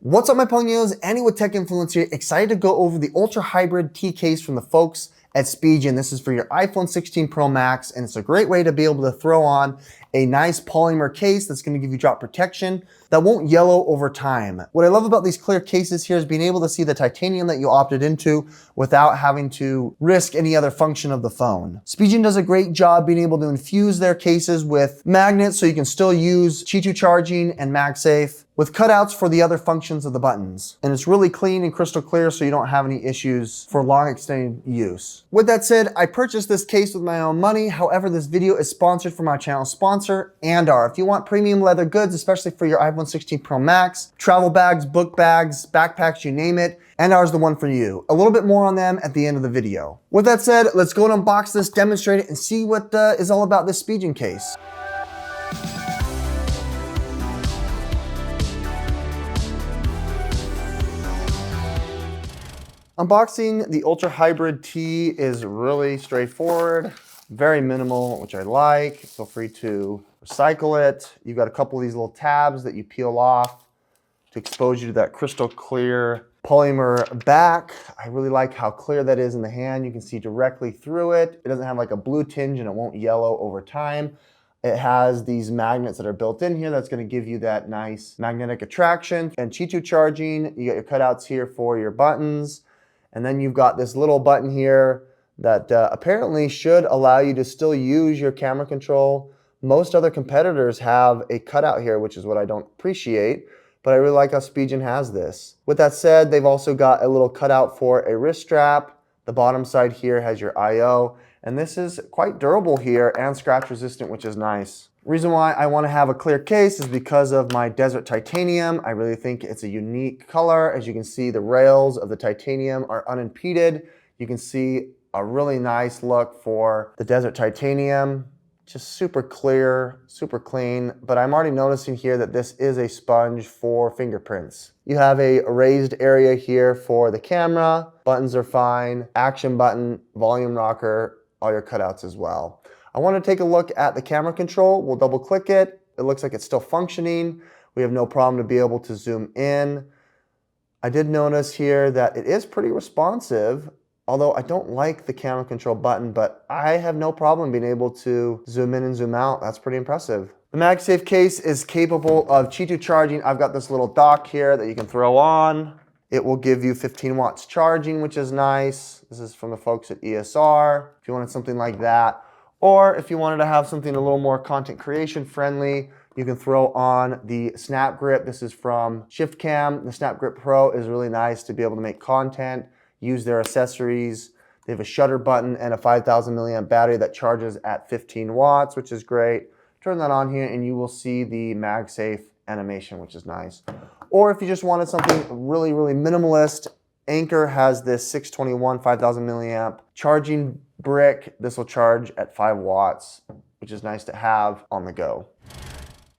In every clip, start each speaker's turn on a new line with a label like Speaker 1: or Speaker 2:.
Speaker 1: What's up, my Pugnios? Andy with Tech Influence here, excited to go over the Ultra Hybrid T case from the folks at Spigen. This is for your iPhone 16 Pro Max, and it's a great way to be able to throw on a nice polymer case that's going to give you drop protection that won't yellow over time. What I love about these clear cases here is being able to see the titanium that you opted into without having to risk any other function of the phone. Spigen does a great job being able to infuse their cases with magnets so you can still use Qi2 charging and MagSafe with cutouts for the other functions of the buttons. And it's really clean and crystal clear so you don't have any issues for long extended use. With that said, I purchased this case with my own money. However, this video is sponsored from our channel sponsor, Anker. If you want premium leather goods, especially for your iPhone 16 Pro Max, travel bags, book bags, backpacks, you name it, Anker is the one for you. A little bit more on them at the end of the video. With that said, let's go and unbox this, demonstrate it, and see what is all about this Spigen case. Unboxing the Ultra Hybrid T is really straightforward, very minimal, which I like. Feel free to recycle it. You've got a couple of these little tabs that you peel off to expose you to that crystal clear polymer back. I really like how clear that is in the hand. You can see directly through it. It doesn't have like a blue tinge and it won't yellow over time. It has these magnets that are built in here that's going to give you that nice magnetic attraction. And Qi2 charging, you got your cutouts here for your buttons. And then you've got this little button here that apparently should allow you to still use your camera control. Most other competitors have a cutout here, which is what I don't appreciate, but I really like how Spigen has this. With that said, they've also got a little cutout for a wrist strap. The bottom side here has your I/O, and this is quite durable here and scratch resistant, which is nice. Reason why I want to have a clear case is because of my desert titanium. I really think it's a unique color. As you can see, the rails of the titanium are unimpeded. You can see a really nice look for the desert titanium. Just super clear, super clean. But I'm already noticing here that this is a sponge for fingerprints. You have a raised area here for the camera. Buttons are fine. Action button, volume rocker, all your cutouts as well. I want to take a look at the camera control. We'll double click it. It looks like it's still functioning. We have no problem to be able to zoom in. I did notice here that it is pretty responsive, although I don't like the camera control button, but I have no problem being able to zoom in and zoom out. That's pretty impressive. The MagSafe case is capable of Qi2 charging. I've got this little dock here that you can throw on. It will give you 15 watts charging, which is nice. This is from the folks at ESR, if you wanted something like that. Or if you wanted to have something a little more content creation friendly, you can throw on the SnapGrip. This is from ShiftCam. The SnapGrip Pro is really nice to be able to make content, use their accessories. They have a shutter button and a 5,000 milliamp battery that charges at 15 watts, which is great. Turn that on here and you will see the MagSafe animation, which is nice. Or if you just wanted something really, really minimalist, Anker has this 621 5,000 milliamp charging brick. This will charge at 5 watts, which is nice to have on the go.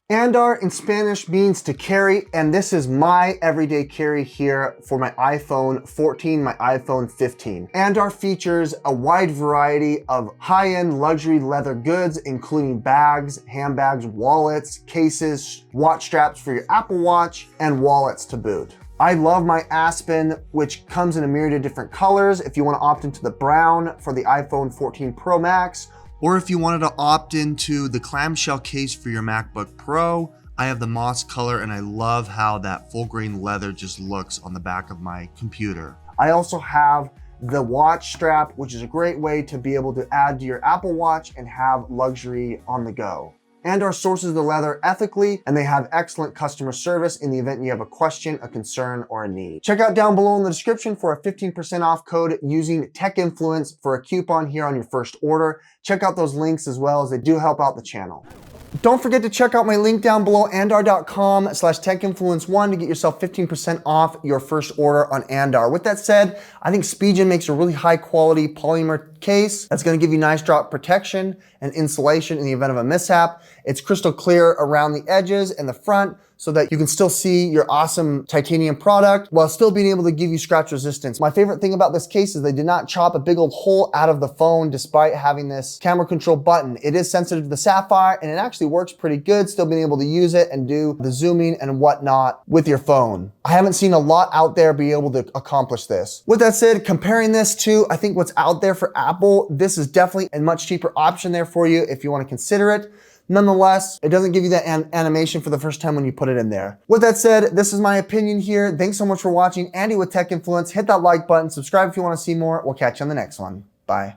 Speaker 1: Andar in Spanish means to carry, and this is my everyday carry here for my iPhone 14, my iPhone 15. Andar features a wide variety of high-end luxury leather goods, including bags, handbags, wallets, cases, watch straps for your Apple Watch, and wallets to boot. I love my Aspen, which comes in a myriad of different colors. If you want to opt into the brown for the iPhone 14 Pro Max, or if you wanted to opt into the clamshell case for your MacBook Pro, I have the moss color and I love how that full grain leather just looks on the back of my computer. I also have the watch strap, which is a great way to be able to add to your Apple Watch and have luxury on the go. Andar sources the leather ethically, and they have excellent customer service in the event you have a question, a concern, or a need. Check out down below in the description for a 15% off code using Tech Influence for a coupon here on your first order. Check out those links as well, as they do help out the channel. Don't forget to check out my link down below, andar.com/techinfluence1 to get yourself 15% off your first order on Andar. With that said, I think Spigen makes a really high quality polymer case that's gonna give you nice drop protection and insulation in the event of a mishap. It's crystal clear around the edges and the front, so that you can still see your awesome titanium product while still being able to give you scratch resistance. My favorite thing about this case is they did not chop a big old hole out of the phone despite having this camera control button. It is sensitive to the sapphire and it actually works pretty good, still being able to use it and do the zooming and whatnot with your phone. I haven't seen a lot out there be able to accomplish this. With that said, comparing this to, I think what's out there for Apple, this is definitely a much cheaper option there for you if you want to consider it. Nonetheless, it doesn't give you that animation for the first time when you put it in there. With that said, this is my opinion here. Thanks so much for watching. Andy with Tech Influence. Hit that like button, subscribe if you want to see more. We'll catch you on the next one. Bye.